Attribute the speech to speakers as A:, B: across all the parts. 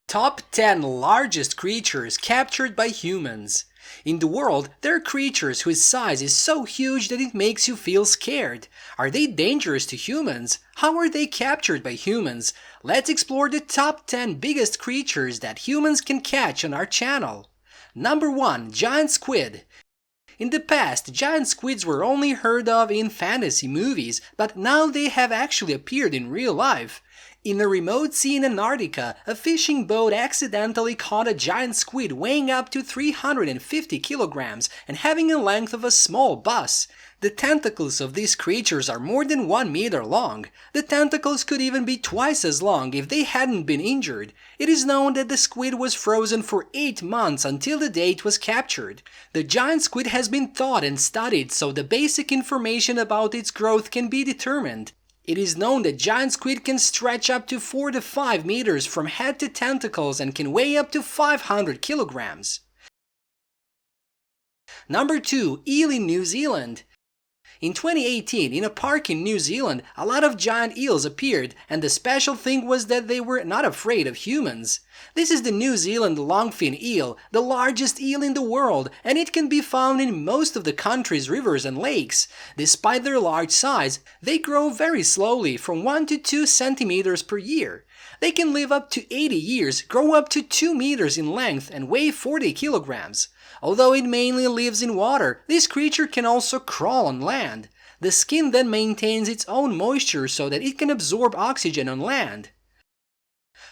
A: Top 10 largest creatures captured by humans. In the world, there are creatures whose size is so huge that it makes you feel scared. Are they dangerous to humans? How are they captured by humans? Let's explore the top 10 biggest creatures that humans can catch on our channel. Number 1. Giant Squid. In the past, giant squids were only heard of in fantasy movies, but now they have actually appeared in real life. In a remote sea in Antarctica, a fishing boat accidentally caught a giant squid weighing up to 350 kilograms and having a length of a small bus. The tentacles of these creatures are more than 1 meter long. The tentacles could even be twice as long if they hadn't been injured. It is known that the squid was frozen for 8 months until the day it was captured. The giant squid has been thought and studied so the basic information about its growth can be determined. It is known that giant squid can stretch up to 4 to 5 meters from head to tentacles and can weigh up to 500 kilograms. Number 2. Eel in New Zealand. In 2018, in a park in New Zealand, a lot of giant eels appeared, and the special thing was that they were not afraid of humans. This is the New Zealand longfin eel, the largest eel in the world, and it can be found in most of the country's rivers and lakes. Despite their large size, they grow very slowly, from 1 to 2 centimeters per year. They can live up to 80 years, grow up to 2 meters in length, and weigh 40 kilograms. Although it mainly lives in water, this creature can also crawl on land. The skin then maintains its own moisture so that it can absorb oxygen on land.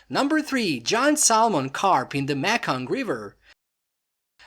A: Number 3. Giant salmon carp in the Mekong River.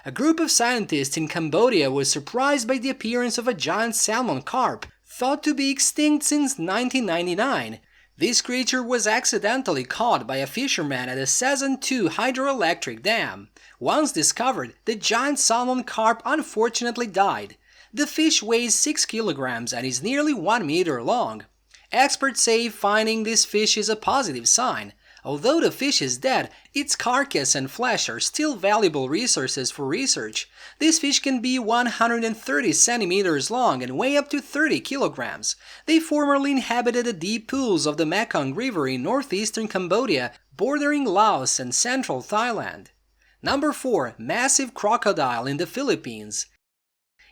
A: A group of scientists in Cambodia was surprised by the appearance of a giant salmon carp, thought to be extinct since 1999. This creature was accidentally caught by a fisherman at a Sazan 2 hydroelectric dam. Once discovered, the giant salmon carp unfortunately died. The fish weighs 6 kilograms and is nearly 1 meter long. Experts say finding this fish is a positive sign. Although the fish is dead, its carcass and flesh are still valuable resources for research. This fish can be 130 centimeters long and weigh up to 30 kilograms. They formerly inhabited the deep pools of the Mekong River in northeastern Cambodia, bordering Laos and central Thailand. Number 4. Massive crocodile in the Philippines.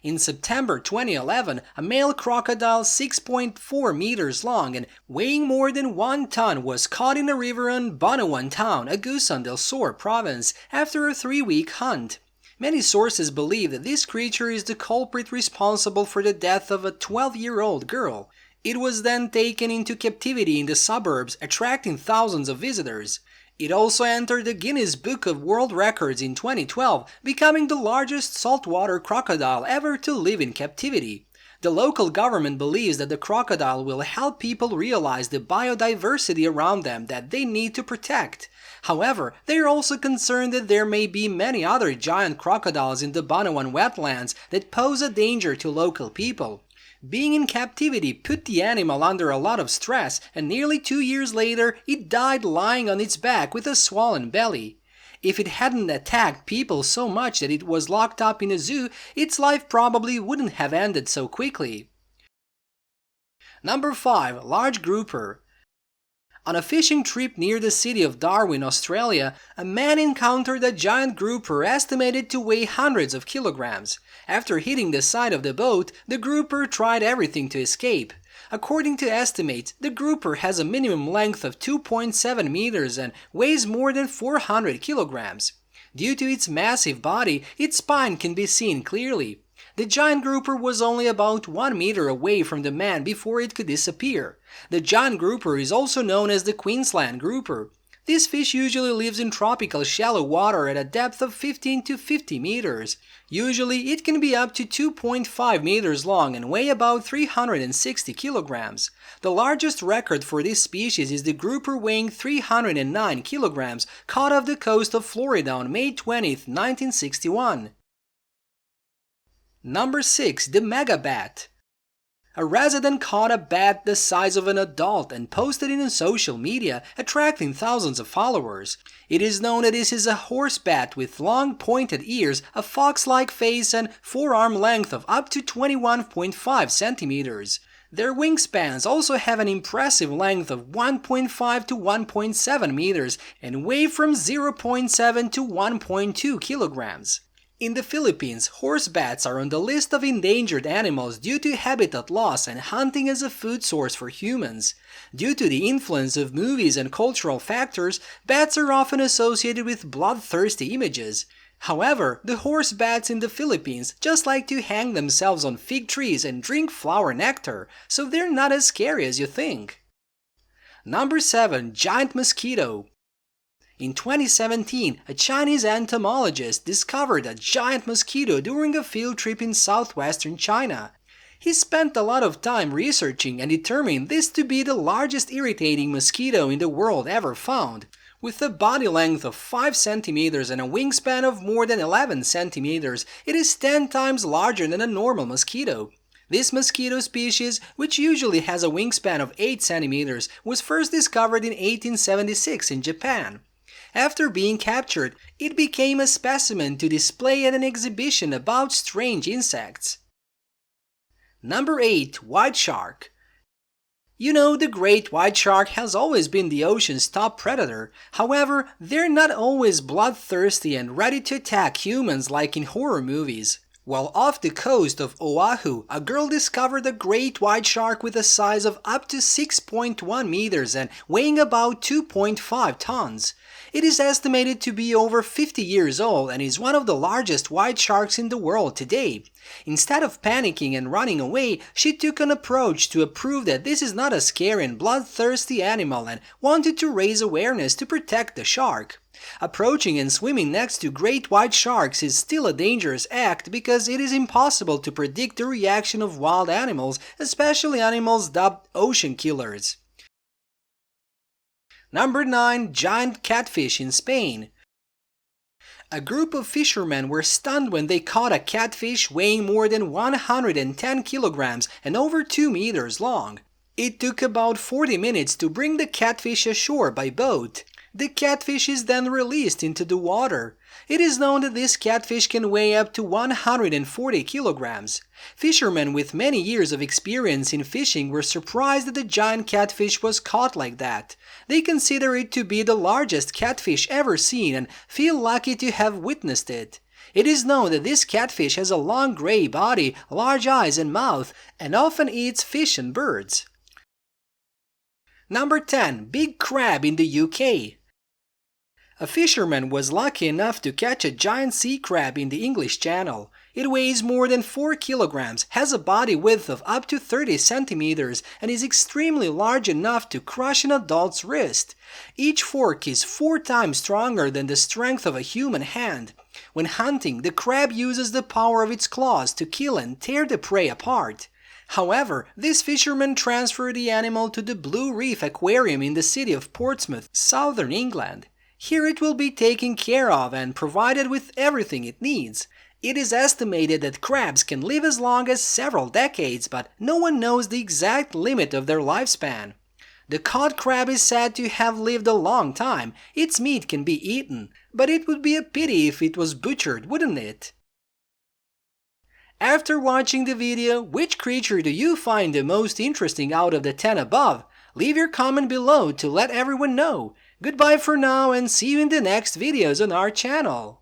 A: In September 2011, a male crocodile 6.4 meters long and weighing more than 1 ton was caught in a river in Bunuan Town, Agusan del Sur province, after a 3-week hunt. Many sources believe that this creature is the culprit responsible for the death of a 12-year-old girl. It was then taken into captivity in the suburbs, attracting thousands of visitors. It also entered the Guinness Book of World Records in 2012, becoming the largest saltwater crocodile ever to live in captivity. The local government believes that the crocodile will help people realize the biodiversity around them that they need to protect. However, they are also concerned that there may be many other giant crocodiles in the Bunuan wetlands that pose a danger to local people. Being in captivity put the animal under a lot of stress, and nearly 2 years later it died lying on its back with a swollen belly. If it hadn't attacked people so much that it was locked up in a zoo, its life probably wouldn't have ended so quickly. Number 5. Large Grouper. On a fishing trip near the city of Darwin, Australia, a man encountered a giant grouper estimated to weigh hundreds of kilograms. After hitting the side of the boat, the grouper tried everything to escape. According to estimates, the grouper has a minimum length of 2.7 meters and weighs more than 400 kilograms. Due to its massive body, its spine can be seen clearly. The giant grouper was only about 1 meter away from the man before it could disappear. The giant grouper is also known as the Queensland grouper. This fish usually lives in tropical shallow water at a depth of 15 to 50 meters. Usually it can be up to 2.5 meters long and weigh about 360 kilograms. The largest record for this species is the grouper weighing 309 kilograms, caught off the coast of Florida on May 20, 1961. Number 6. The Megabat. A resident caught a bat the size of an adult and posted it on social media, attracting thousands of followers. It is known that this is a horse bat with long pointed ears, a fox-like face, and forearm length of up to 21.5 centimeters. Their wingspans also have an impressive length of 1.5 to 1.7 meters and weigh from 0.7 to 1.2 kilograms. In the Philippines, horse bats are on the list of endangered animals due to habitat loss and hunting as a food source for humans. Due to the influence of movies and cultural factors, bats are often associated with bloodthirsty images. However, the horse bats in the Philippines just like to hang themselves on fig trees and drink flower nectar, so they're not as scary as you think. Number 7. Giant mosquito. In 2017, a Chinese entomologist discovered a giant mosquito during a field trip in southwestern China. He spent a lot of time researching and determined this to be the largest irritating mosquito in the world ever found. With a body length of 5 centimeters and a wingspan of more than 11 centimeters, it is 10 times larger than a normal mosquito. This mosquito species, which usually has a wingspan of 8 centimeters, was first discovered in 1876 in Japan. After being captured, it became a specimen to display at an exhibition about strange insects. Number 8. White shark. You know, the great white shark has always been the ocean's top predator. However, they're not always bloodthirsty and ready to attack humans like in horror movies. While off the coast of Oahu, a girl discovered a great white shark with a size of up to 6.1 meters and weighing about 2.5 tons. It is estimated to be over 50 years old and is one of the largest white sharks in the world today. Instead of panicking and running away, she took an approach to prove that this is not a scary and bloodthirsty animal and wanted to raise awareness to protect the shark. Approaching and swimming next to great white sharks is still a dangerous act because it is impossible to predict the reaction of wild animals, especially animals dubbed ocean killers. Number 9. Giant catfish in Spain. A group of fishermen were stunned when they caught a catfish weighing more than 110 kilograms and over 2 meters long. It took about 40 minutes to bring the catfish ashore by boat. The catfish is then released into the water. It is known that this catfish can weigh up to 140 kilograms. Fishermen with many years of experience in fishing were surprised that the giant catfish was caught like that. They consider it to be the largest catfish ever seen and feel lucky to have witnessed it. It is known that this catfish has a long gray body, large eyes and mouth, and often eats fish and birds. Number 10. Big crab in the UK. A fisherman was lucky enough to catch a giant sea crab in the English Channel. It weighs more than 4 kilograms, has a body width of up to 30 centimeters, and is extremely large enough to crush an adult's wrist. Each fork is 4 times stronger than the strength of a human hand. When hunting, the crab uses the power of its claws to kill and tear the prey apart. However, this fisherman transferred the animal to the Blue Reef Aquarium in the city of Portsmouth, southern England. Here it will be taken care of and provided with everything it needs. It is estimated that crabs can live as long as several decades, but no one knows the exact limit of their lifespan. The cod crab is said to have lived a long time. Its meat can be eaten, but it would be a pity if it was butchered, wouldn't it? After watching the video, which creature do you find the most interesting out of the 10 above? Leave your comment below to let everyone know. Goodbye for now and see you in the next videos on our channel.